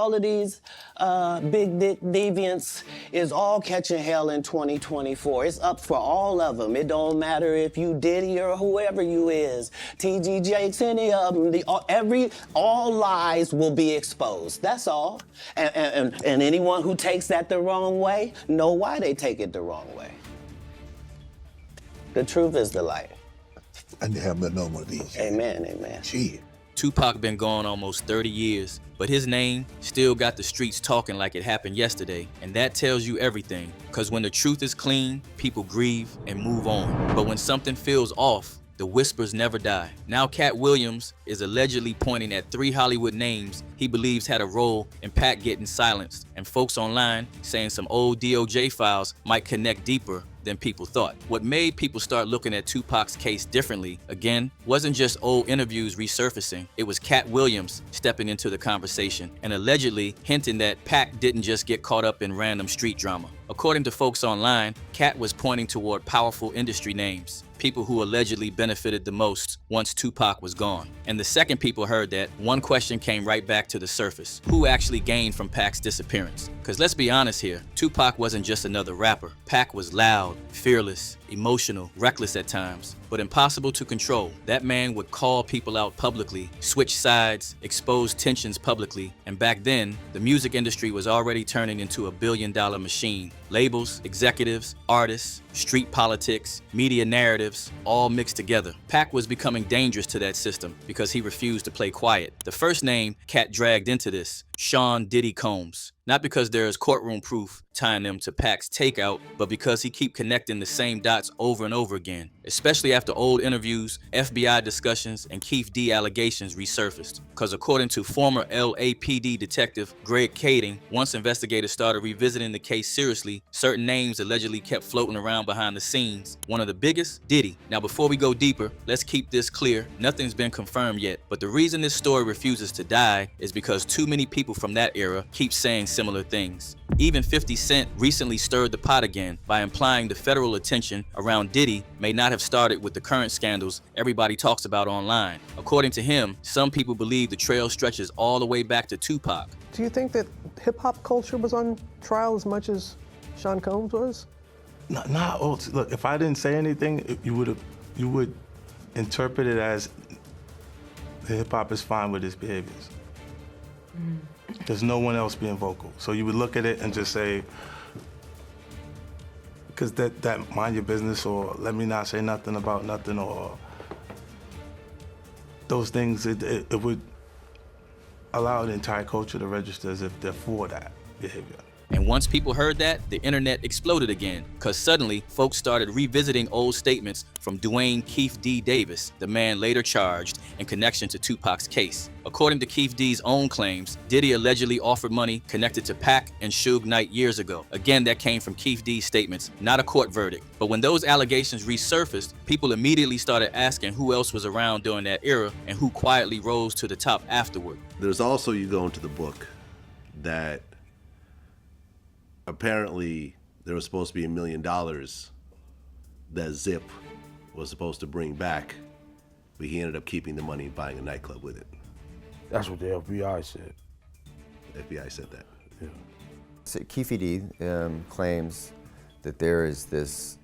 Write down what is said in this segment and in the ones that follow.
all of these big dick deviants is all catching hell in 2024. It's up for all of them. It don't matter if you Diddy or whoever you is, TG Jakes, any of them. All lies will be exposed. That's all. And anyone who takes that the wrong way, know why they take it the wrong way. The truth is the light. I need to have no more of these. Amen, amen. Gee. Tupac been gone almost 30 years, but his name still got the streets talking like it happened yesterday. And that tells you everything, because when the truth is clean, people grieve and move on. But when something feels off, the whispers never die. Now Katt Williams is allegedly pointing at 3 Hollywood names he believes had a role in Pac getting silenced, and folks online saying some old DOJ files might connect deeper than people thought. What made people start looking at Tupac's case differently, again, wasn't just old interviews resurfacing. It was Katt Williams stepping into the conversation and allegedly hinting that Pac didn't just get caught up in random street drama. According to folks online, Katt was pointing toward powerful industry names, people who allegedly benefited the most once Tupac was gone. And the second people heard that, one question came right back to the surface. Who actually gained from Pac's disappearance? Because let's be honest here, Tupac wasn't just another rapper. Pac was loud, fearless, emotional, reckless at times, but impossible to control. That man would call people out publicly, switch sides, expose tensions publicly, and back then, the music industry was already turning into a billion-dollar machine. Labels, executives, artists, street politics, media narratives, all mixed together. Pac was becoming dangerous to that system because he refused to play quiet. The first name Katt dragged into this, Sean Diddy Combs. Not because there is courtroom proof tying them to Pac's takeout, but because he keep connecting the same dots over and over again, especially after old interviews, FBI discussions, and Keith D allegations resurfaced. Because according to former LAPD detective Greg Kading, once investigators started revisiting the case seriously, certain names allegedly kept floating around behind the scenes. One of the biggest, Diddy. Now before we go deeper, let's keep this clear. Nothing's been confirmed yet, but the reason this story refuses to die is because too many people from that era keep saying similar things. Even 50 Cent recently stirred the pot again by implying the federal attention around Diddy may not have started with the current scandals everybody talks about online. According to him, some people believe the trail stretches all the way back to Tupac. Do you think that hip-hop culture was on trial as much as Sean Combs was? Look, if I didn't say anything, you would interpret it as the hip-hop is fine with his behaviors. There's no one else being vocal. So you would look at it and just say, because that mind your business, or let me not say nothing about nothing, or those things, it would allow the entire culture to register as if they're for that behavior. And once people heard that, the internet exploded again, because suddenly folks started revisiting old statements from Dwayne Keith D. Davis, the man later charged in connection to Tupac's case. According to Keith D's own claims, Diddy allegedly offered money connected to Pac and Suge Knight years ago. Again, that came from Keith D's statements, not a court verdict. But when those allegations resurfaced, people immediately started asking who else was around during that era and who quietly rose to the top afterward. There's also, you go into the book, that apparently there was supposed to be $1 million that Zip was supposed to bring back, but he ended up keeping the money and buying a nightclub with it. That's what the FBI said. The FBI said that. Yeah. So Keith D claims that there is this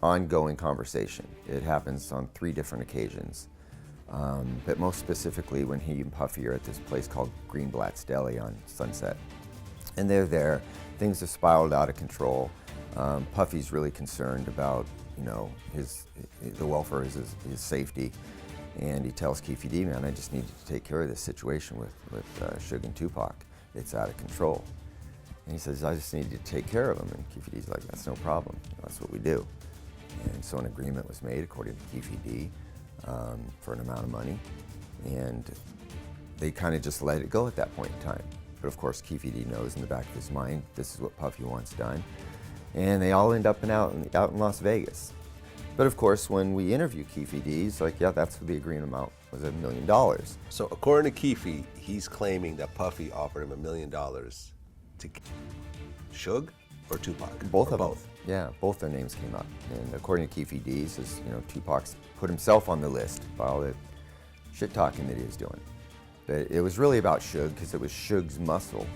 ongoing conversation. It happens on 3 different occasions, but most specifically when he and Puffy are at this place called Greenblatt's Deli on Sunset. And they're there. Things have spiraled out of control. Puffy's really concerned about, the welfare of his safety. And he tells Keith D, man, I just need you to take care of this situation with Suge and Tupac. It's out of control. And he says, I just need you to take care of him. And Keith D's like, that's no problem. That's what we do. And so an agreement was made, according to Keith D, for an amount of money. And they kind of just let it go at that point in time. But of course, Keith D knows in the back of his mind, this is what Puffy wants done. And they all end up out in Las Vegas. But of course, when we interview Keith D, he's like, yeah, that's what the agreement amount was, $1 million. So according to Keith, he's claiming that Puffy offered him $1 million to Suge or Tupac? Both or of them. Yeah, both their names came up. And according to Keith D, he says, Tupac's put himself on the list by all the shit talking that he was doing. But it was really about Suge because it was Suge's muscle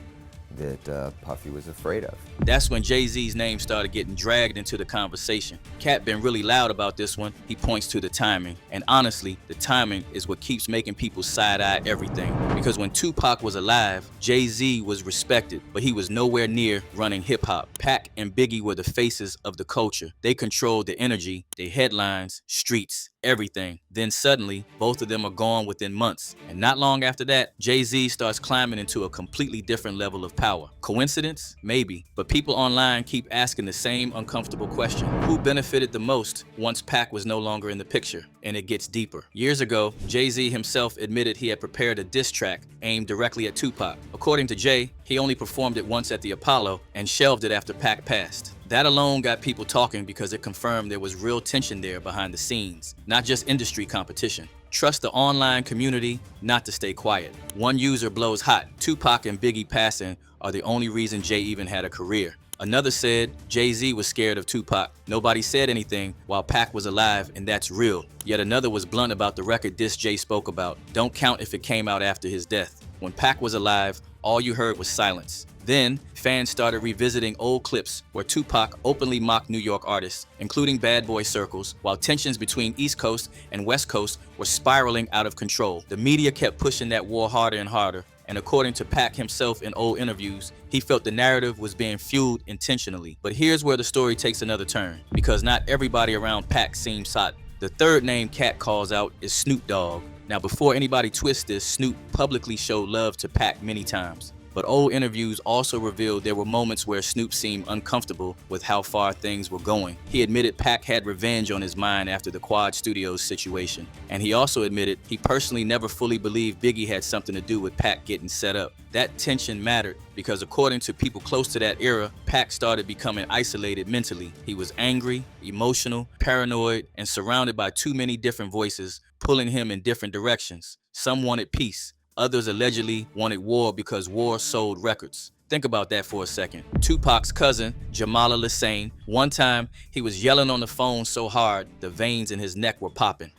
that Puffy was afraid of. That's when Jay-Z's name started getting dragged into the conversation. Katt been really loud about this one. He points to the timing. And honestly, the timing is what keeps making people side-eye everything. Because when Tupac was alive, Jay-Z was respected, but he was nowhere near running hip-hop. Pac and Biggie were the faces of the culture. They controlled the energy, the headlines, streets, everything. Then suddenly, both of them are gone within months. And not long after that, Jay-Z starts climbing into a completely different level of power. Coincidence? Maybe. But people online keep asking the same uncomfortable question. Who benefited the most once Pac was no longer in the picture? And it gets deeper. Years ago, Jay-Z himself admitted he had prepared a diss track aimed directly at Tupac. According to Jay, he only performed it once at the Apollo and shelved it after Pac passed. That alone got people talking because it confirmed there was real tension there behind the scenes, not just industry competition. Trust the online community not to stay quiet. One user blows hot. Tupac and Biggie passing are the only reason Jay even had a career. Another said Jay-Z was scared of Tupac. Nobody said anything while Pac was alive, and that's real. Yet another was blunt about the record diss Jay spoke about. Don't count if it came out after his death. When Pac was alive, all you heard was silence. Then, fans started revisiting old clips where Tupac openly mocked New York artists, including bad boy circles, while tensions between East Coast and West Coast were spiraling out of control. The media kept pushing that war harder and harder, and according to Pac himself in old interviews, he felt the narrative was being fueled intentionally. But here's where the story takes another turn, because not everybody around Pac seems hot. The third name Katt calls out is Snoop Dogg. Now, before anybody twists this, Snoop publicly showed love to Pac many times. But old interviews also revealed there were moments where Snoop seemed uncomfortable with how far things were going. He admitted Pac had revenge on his mind after the Quad Studios situation. And he also admitted he personally never fully believed Biggie had something to do with Pac getting set up. That tension mattered because according to people close to that era, Pac started becoming isolated mentally. He was angry, emotional, paranoid, and surrounded by too many different voices pulling him in different directions. Some wanted peace. Others allegedly wanted war because war sold records. Think about that for a second. Tupac's cousin, Jamala Lassane, one time he was yelling on the phone so hard the veins in his neck were popping.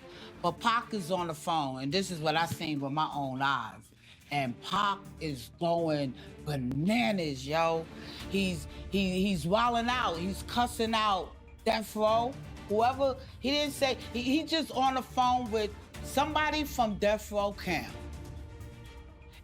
But Pac is on the phone, and this is what I seen with my own eyes. And Pac is going bananas, yo. He's wilding out. He's cussing out Death Row. Whoever, he didn't say, he just on the phone with somebody from Death Row camp.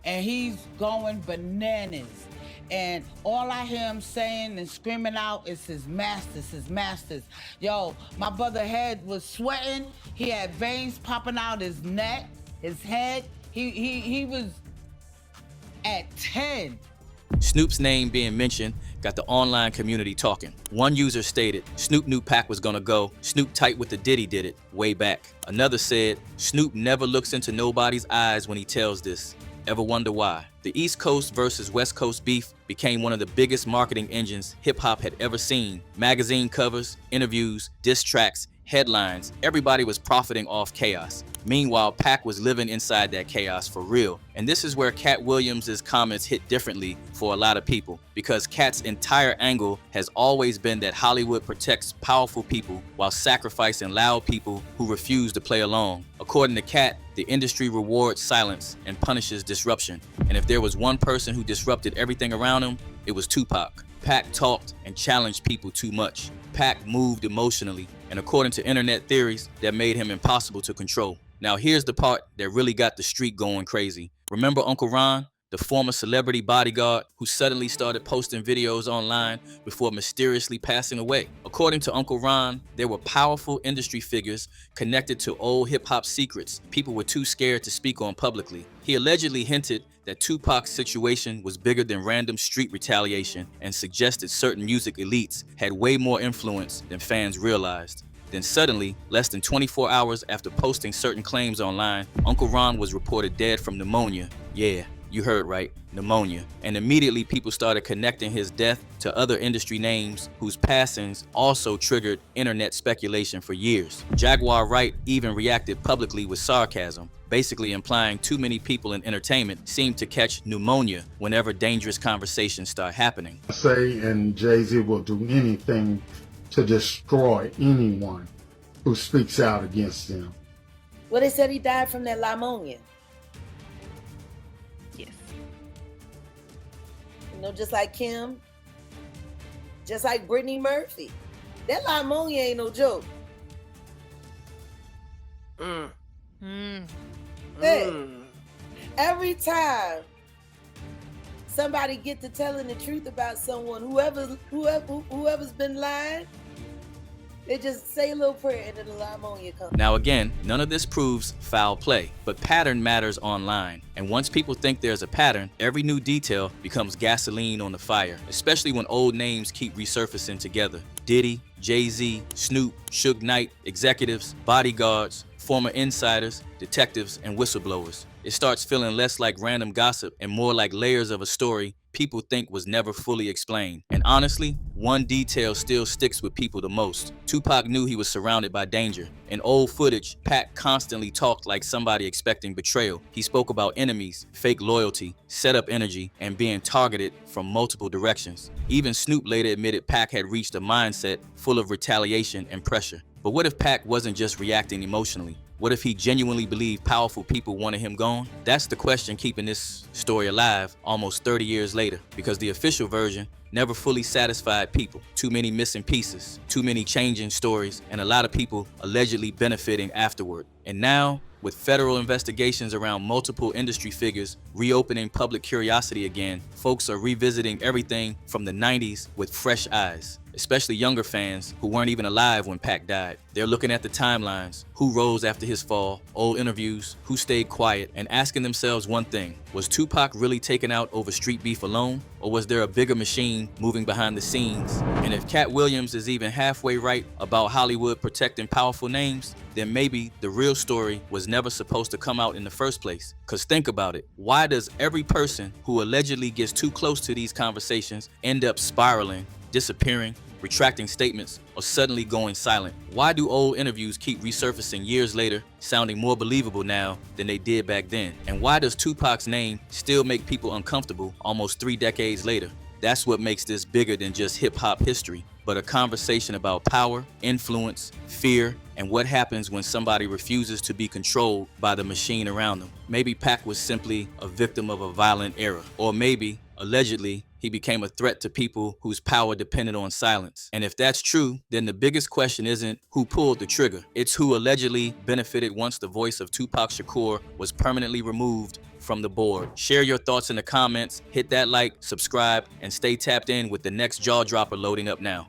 And he's going bananas. And all I hear him saying and screaming out is his masters, his masters. Yo, my brother head was sweating. He had veins popping out his neck, his head. He was at 10. Snoop's name being mentioned got the online community talking. One user stated, Snoop knew Pac was gonna go. Snoop tight with the Diddy did it, way back. Another said, Snoop never looks into nobody's eyes when he tells this. Ever wonder why? The East Coast versus West Coast beef became one of the biggest marketing engines hip-hop had ever seen. Magazine covers, interviews, diss tracks, headlines, everybody was profiting off chaos. Meanwhile, Pac was living inside that chaos for real. And this is where Katt Williams' comments hit differently for a lot of people, because Katt's entire angle has always been that Hollywood protects powerful people while sacrificing loud people who refuse to play along. According to Katt, the industry rewards silence and punishes disruption. And if there was one person who disrupted everything around him, it was Tupac. Pac talked and challenged people too much. Pac moved emotionally, and according to internet theories, that made him impossible to control. Now here's the part that really got the street going crazy. Remember Uncle Ron, the former celebrity bodyguard who suddenly started posting videos online before mysteriously passing away? According to Uncle Ron, there were powerful industry figures connected to old hip-hop secrets people were too scared to speak on publicly. He allegedly hinted that Tupac's situation was bigger than random street retaliation and suggested certain music elites had way more influence than fans realized. Then suddenly, less than 24 hours after posting certain claims online, Uncle Ron was reported dead from pneumonia. Yeah, you heard right, pneumonia. And immediately people started connecting his death to other industry names whose passings also triggered internet speculation for years. Jaguar Wright even reacted publicly with sarcasm, basically implying too many people in entertainment seem to catch pneumonia whenever dangerous conversations start happening. Say and Jay-Z will do anything to destroy anyone who speaks out against them. Well, they said he died from that pneumonia. know, just like Kim, just like Brittany Murphy. That limonia ain't no joke. Hey, every time somebody get to telling the truth about someone, whoever's been lying, they just say a little prayer and then the limonia comes. Now again, none of this proves foul play, but pattern matters online. And once people think there's a pattern, every new detail becomes gasoline on the fire, especially when old names keep resurfacing together. Diddy, Jay-Z, Snoop, Suge Knight, executives, bodyguards, former insiders, detectives, and whistleblowers. It starts feeling less like random gossip and more like layers of a story people think was never fully explained. And honestly, one detail still sticks with people the most. Tupac knew he was surrounded by danger. In old footage, Pac constantly talked like somebody expecting betrayal. He spoke about enemies, fake loyalty, setup energy, and being targeted from multiple directions. Even Snoop later admitted Pac had reached a mindset full of retaliation and pressure. But what if Pac wasn't just reacting emotionally? What if he genuinely believed powerful people wanted him gone? That's the question keeping this story alive almost 30 years later, because the official version never fully satisfied people. Too many missing pieces, too many changing stories, and a lot of people allegedly benefiting afterward. And now, with federal investigations around multiple industry figures reopening public curiosity again, folks are revisiting everything from the 90s with fresh eyes. Especially younger fans who weren't even alive when Pac died. They're looking at the timelines, who rose after his fall, old interviews, who stayed quiet, and asking themselves one thing: was Tupac really taken out over street beef alone? Or was there a bigger machine moving behind the scenes? And if Katt Williams is even halfway right about Hollywood protecting powerful names, then maybe the real story was never supposed to come out in the first place. Cause think about it, why does every person who allegedly gets too close to these conversations end up spiraling, disappearing, retracting statements, or suddenly going silent? Why do old interviews keep resurfacing years later, sounding more believable now than they did back then? And why does Tupac's name still make people uncomfortable almost 3 decades later? That's what makes this bigger than just hip-hop history, but a conversation about power, influence, fear, and what happens when somebody refuses to be controlled by the machine around them. Maybe Pac was simply a victim of a violent era, or maybe, allegedly, he became a threat to people whose power depended on silence. And if that's true, then the biggest question isn't who pulled the trigger. It's who allegedly benefited once the voice of Tupac Shakur was permanently removed from the board. Share your thoughts in the comments, hit that like, subscribe, and stay tapped in with the next jaw dropper loading up now.